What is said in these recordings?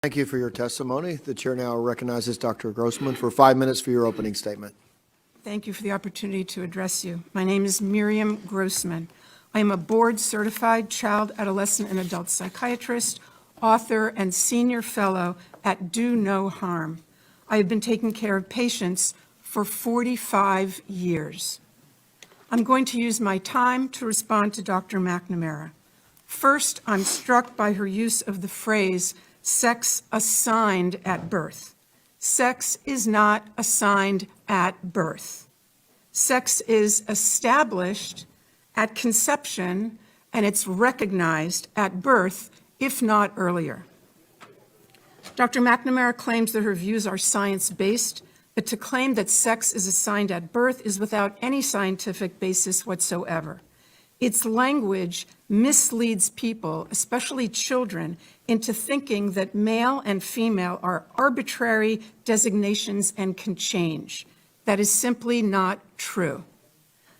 Thank you for your testimony. The chair now recognizes Dr. Grosman for 5 minutes for your opening statement. Thank you for the opportunity to address you. My name is Miriam Grosman. I am a board-certified child, adolescent, and adult psychiatrist, author, and senior fellow at Do No Harm. I have been taking care of patients for 45 years. I'm going to use my time to respond to Dr. McNamara. First, I'm struck by her use of the phrase, sex assigned at birth. Sex is not assigned at birth. Sex is established at conception, and it's recognized at birth, if not earlier. Dr. McNamara claims that her views are science-based, but to claim that sex is assigned at birth is without any scientific basis whatsoever. Its language misleads people, especially children, into thinking that male and female are arbitrary designations and can change. That is simply not true.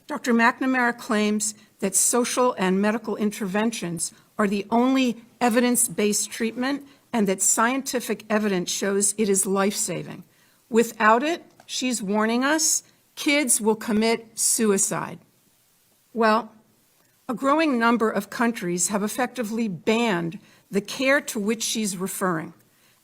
Dr. McNamara claims that social and medical interventions are the only evidence-based treatment and that scientific evidence shows it is life-saving. Without it, she's warning us, kids will commit suicide. Well, a growing number of countries have effectively banned the care to which she's referring.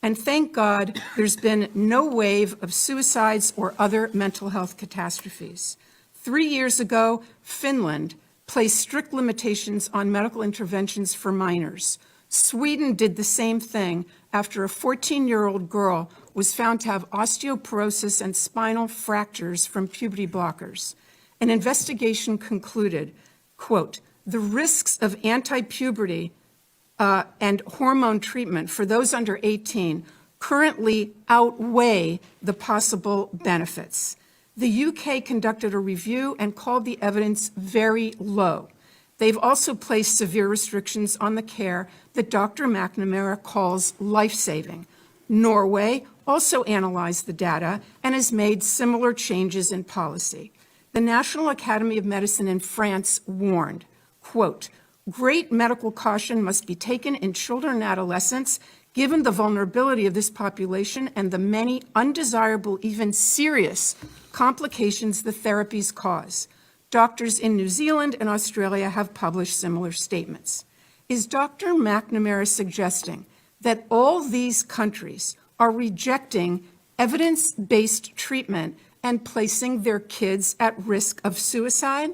And thank God there's been no wave of suicides or other mental health catastrophes. 3 years ago, Finland placed strict limitations on medical interventions for minors. Sweden did the same thing after a 14-year-old girl was found to have osteoporosis and spinal fractures from puberty blockers. An investigation concluded, quote, the risks of anti-puberty and hormone treatment for those under 18 currently outweigh the possible benefits. The UK conducted a review and called the evidence very low. They've also placed severe restrictions on the care that Dr. McNamara calls life-saving. Norway also analyzed the data and has made similar changes in policy. The National Academy of Medicine in France warned, quote, great medical caution must be taken in children and adolescents given the vulnerability of this population and the many undesirable, even serious complications the therapies cause. Doctors in New Zealand and Australia have published similar statements. Is Dr. McNamara suggesting that all these countries are rejecting evidence-based treatment and placing their kids at risk of suicide?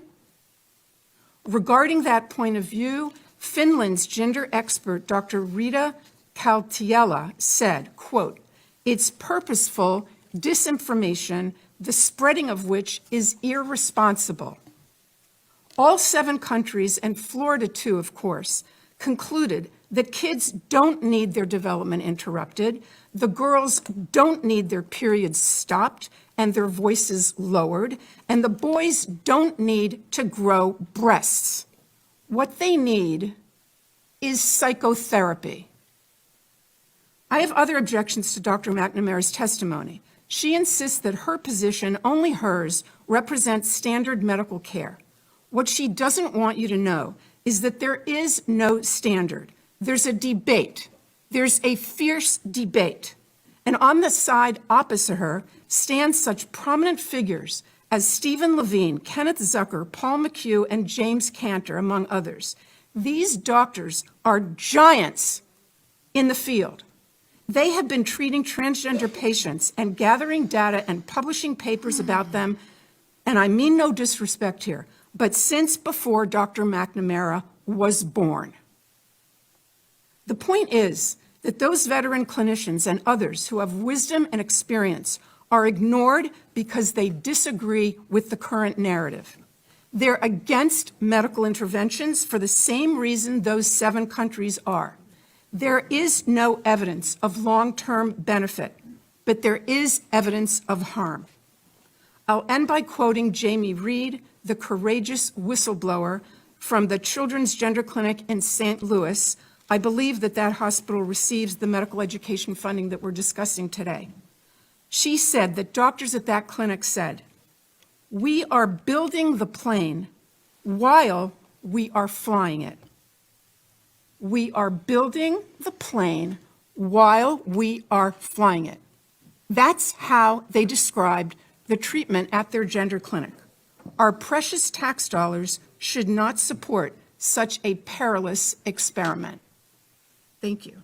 Regarding that point of view, Finland's gender expert, Dr. Rita Kaltiela, said, quote, it's purposeful disinformation, the spreading of which is irresponsible. All 7 countries, and Florida too, of course, concluded that kids don't need their development interrupted, the girls don't need their periods stopped and their voices lowered, and the boys don't need to grow breasts. What they need is psychotherapy. I have other objections to Dr. McNamara's testimony. She insists that her position, only hers, represents standard medical care. What she doesn't want you to know is that there is no standard. There's a debate. There's a fierce debate. And on the side opposite her stand such prominent figures as Stephen Levine, Kenneth Zucker, Paul McHugh, and James Cantor, among others. These doctors are giants in the field. They have been treating transgender patients and gathering data and publishing papers about them, and I mean no disrespect here, but since before Dr. McNamara was born. The point is that those veteran clinicians and others who have wisdom and experience are ignored because they disagree with the current narrative. They're against medical interventions for the same reason those 7 countries are. There is no evidence of long-term benefit, but there is evidence of harm. I'll end by quoting Jamie Reed, the courageous whistleblower from the Children's Gender Clinic in St. Louis. I believe that that hospital receives the medical education funding that we're discussing today. She said that doctors at that clinic said, we are building the plane while we are flying it. We are building the plane while we are flying it. That's how they described the treatment at their gender clinic. Our precious tax dollars should not support such a perilous experiment. Thank you.